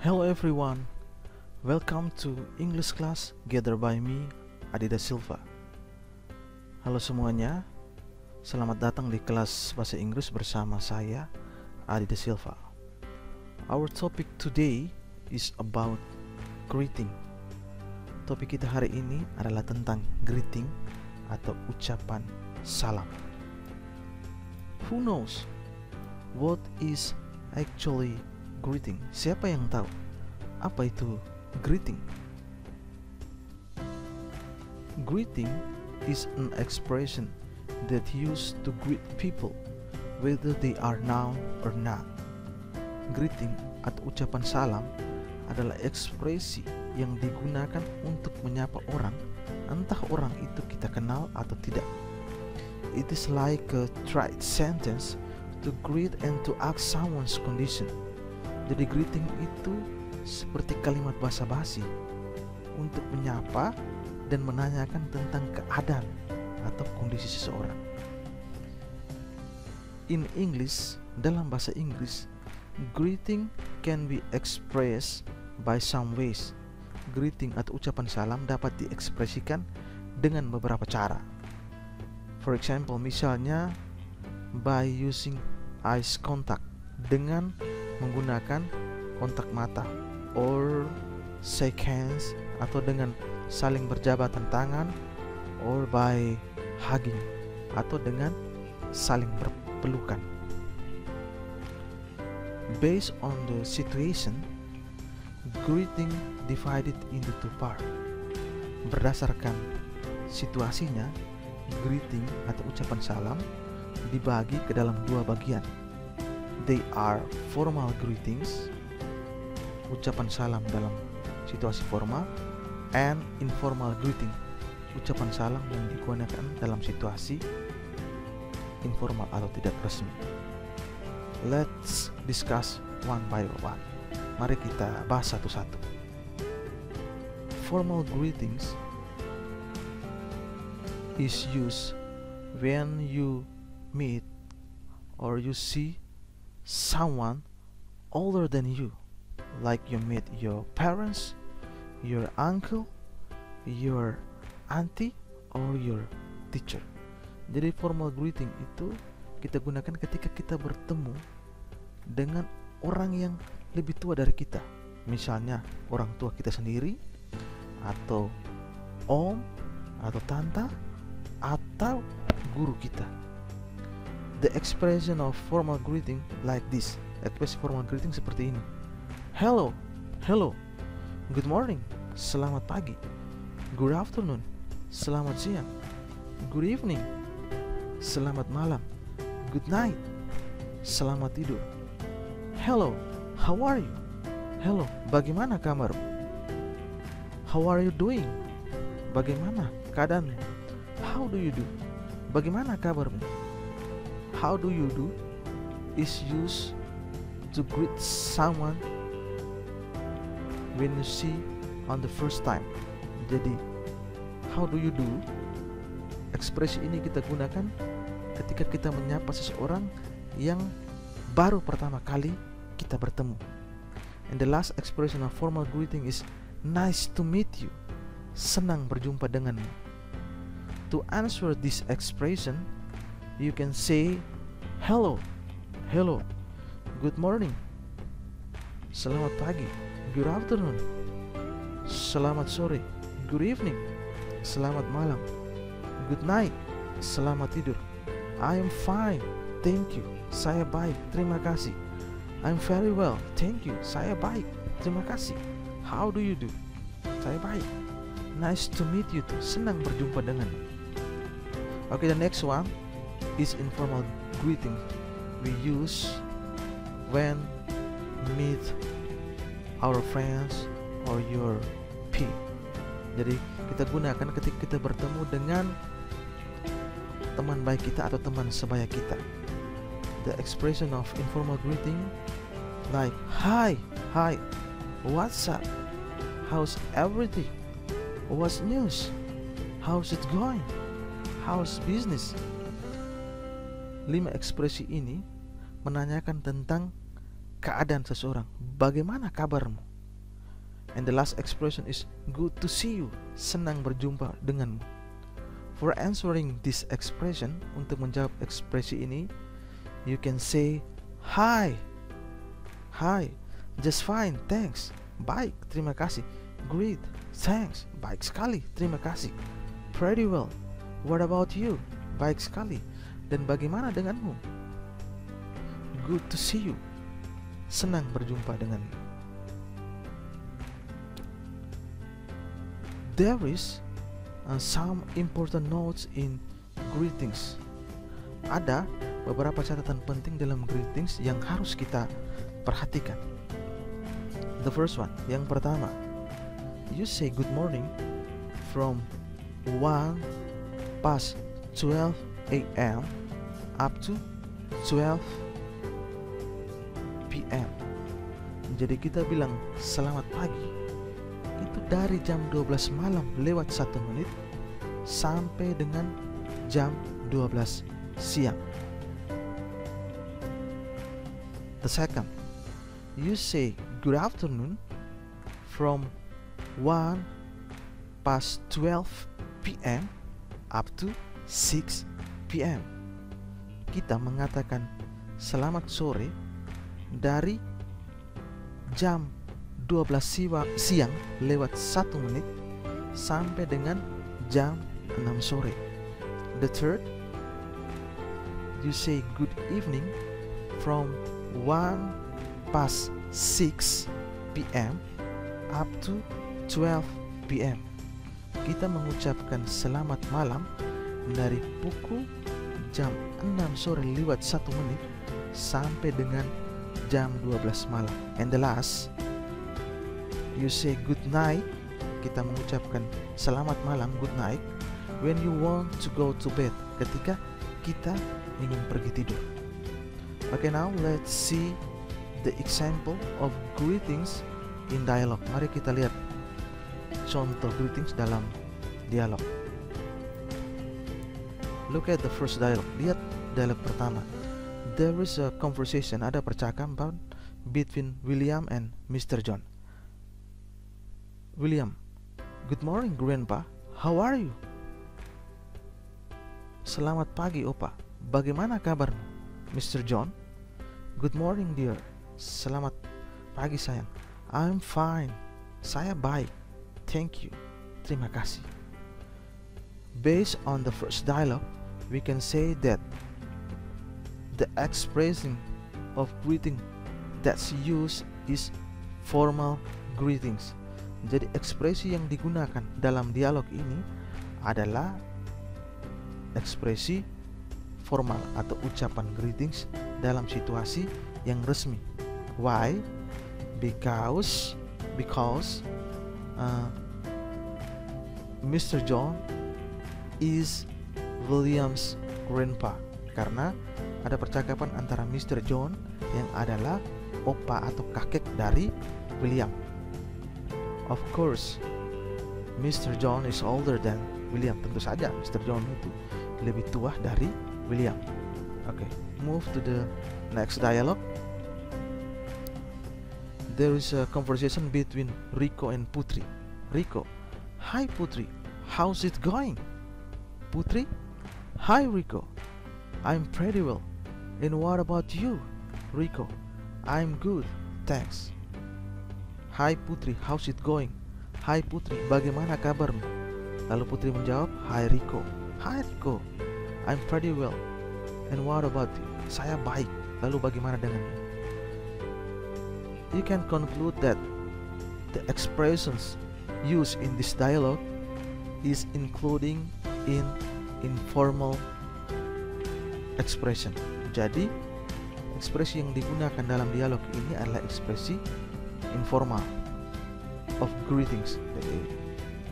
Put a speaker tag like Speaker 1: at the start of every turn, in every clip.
Speaker 1: Hello everyone, welcome to English class gathered by me, Adi Da Silva. Halo semuanya, selamat datang di kelas bahasa Inggris bersama saya, Adi Da Silva. Our topic today is about greeting. Topik kita hari ini adalah tentang greeting atau ucapan salam. Who knows what is actually greeting? Siapa yang tahu apa itu greeting? Greeting is an expression that used to greet people whether they are known or not. Greeting atau ucapan salam adalah ekspresi yang digunakan untuk menyapa orang, entah orang itu kita kenal atau tidak. It is like a trite sentence to greet and to ask someone's condition. Jadi greeting itu seperti kalimat basa-basi untuk menyapa dan menanyakan tentang keadaan atau kondisi seseorang. In English, dalam bahasa Inggris, greeting can be expressed by some ways. Greeting atau ucapan salam dapat diekspresikan dengan beberapa cara. For example, misalnya by using eyes contact, dengan menggunakan kontak mata, or shake hands, atau dengan saling berjabatan tangan, or by hugging, atau dengan saling berpelukan. Based on the situation, greeting divided into two parts. Berdasarkan situasinya, greeting atau ucapan salam dibagi ke dalam dua bagian. They are formal greetings, ucapan salam dalam situasi formal, and informal greeting, ucapan salam yang digunakan dalam situasi informal atau tidak resmi. Let's discuss one by one. Mari kita bahas satu-satu. Formal greetings is used when you meet or you see someone older than you, like you meet your parents, your uncle, your auntie, or your teacher. Jadi formal greeting itu kita gunakan ketika kita bertemu dengan orang yang lebih tua dari kita, misalnya orang tua kita sendiri, atau om, atau tante, atau guru kita. The expression of formal greeting like this. Ekspresi formal greeting seperti ini. Hello, hello. Good morning, selamat pagi. Good afternoon, selamat siang. Good evening, selamat malam. Good night, selamat tidur. Hello, how are you? Hello, bagaimana kabarmu? How are you doing? Bagaimana keadaanmu? How do you do? Bagaimana kabarmu? How do you do is used to greet someone when you see on the first time. Jadi, how do you do? Ekspresi ini kita gunakan ketika kita menyapa seseorang yang baru pertama kali kita bertemu. And the last expression of formal greeting is nice to meet you. Senang berjumpa denganmu. To answer this expression, you can say hello, hello, good morning, selamat pagi, good afternoon, selamat sore, good evening, selamat malam, good night, selamat tidur. I am fine, thank you, saya baik, terima kasih. I'm very well, thank you, saya baik, terima kasih. How do you do? Saya baik. Nice to meet you too, senang berjumpa denganmu. Okay, the next one is informal greeting. We use when meet our friends or your peer. Jadi kita gunakan ketika kita bertemu dengan teman baik kita atau teman sebaya kita. The expression of informal greeting like hi, what's up, how's everything, what's news, how's it going, how's business. 5 ekspresi ini menanyakan tentang keadaan seseorang. Bagaimana kabarmu? And the last expression is good to see you, senang berjumpa denganmu. For answering this expression, untuk menjawab ekspresi ini, you can say hi, just fine, thanks, baik, terima kasih, great, thanks, baik sekali, terima kasih, pretty well, what about you, baik sekali, dan bagaimana denganmu, good to see you, senang berjumpa denganmu. There is some important notes in greetings. Ada beberapa catatan penting dalam greetings yang harus kita perhatikan. The first one, yang pertama, you say good morning from 1:12 a.m. up to 12 p.m. Jadi kita bilang selamat pagi itu dari jam 12 malam lewat 1 menit sampai dengan jam 12 siang. The second, you say good afternoon from 1:12 p.m. up to 6 p.m. Kita mengatakan selamat sore dari jam 12 siang lewat 1 menit sampai dengan jam 6 sore. The third, you say good evening from 1:06 p.m. up to 12 p.m. Kita mengucapkan selamat malam dari pukul jam 6 sore lewat 1 menit sampai dengan jam 12 malam. And the last, you say good night. Kita mengucapkan selamat malam, good night, when you want to go to bed, ketika kita ingin pergi tidur. Okay, now let's see the example of greetings in dialogue. Mari kita lihat contoh greetings dalam dialog. Look at the first dialogue. Lihat dialog pertama. There is a conversation, ada percakapan between William and Mr. John. William, good morning grandpa, how are you? Selamat pagi opa, bagaimana kabarmu? Mr. John, good morning dear, selamat pagi sayang. I'm fine, saya baik, thank you, terima kasih. Based on the first dialogue, we can say that the expression of greeting that's used is formal greetings. Jadi ekspresi yang digunakan dalam dialog ini adalah ekspresi formal atau ucapan greetings dalam situasi yang resmi. Why? Because Mr. John is William's grandpa. Karena ada percakapan antara Mr. John yang adalah opa atau kakek dari William. Of course, Mr. John is older than William. Tentu saja Mr. John itu lebih tua dari William. Okay, move to the next dialogue. There is a conversation between Rico and Putri. Rico, hi Putri, how's it going? Putri, hi Rico, I'm pretty well. And what about you? Rico, I'm good, thanks. Hai Putri, how's it going? Hai Putri, bagaimana kabarmu? Lalu Putri menjawab, Hai Rico. Hai Rico, I'm pretty well. And what about you? Saya baik. Lalu bagaimana denganmu? You can conclude that the expressions used in this dialogue is including in informal expression. Jadi, ekspresi yang digunakan dalam dialog ini adalah ekspresi informal of greetings, jadi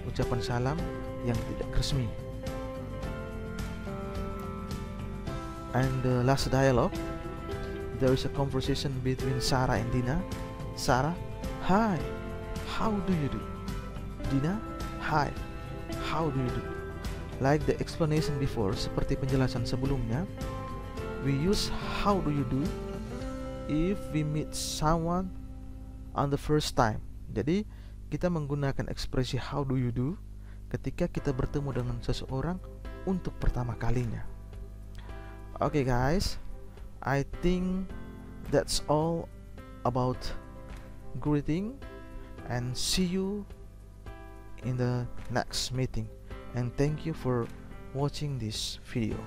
Speaker 1: ucapan salam yang tidak resmi. And the last dialogue, there is a conversation between Sarah and Dina. Sarah, hi, how do you do? Dina, hi, how do you do? Like the explanation before, seperti penjelasan sebelumnya, we use how do you do if we meet someone on the first time. Jadi kita menggunakan ekspresi how do you do ketika kita bertemu dengan seseorang untuk pertama kalinya. Okay guys, I think that's all about greeting, and see you in the next meeting, and thank you for watching this video.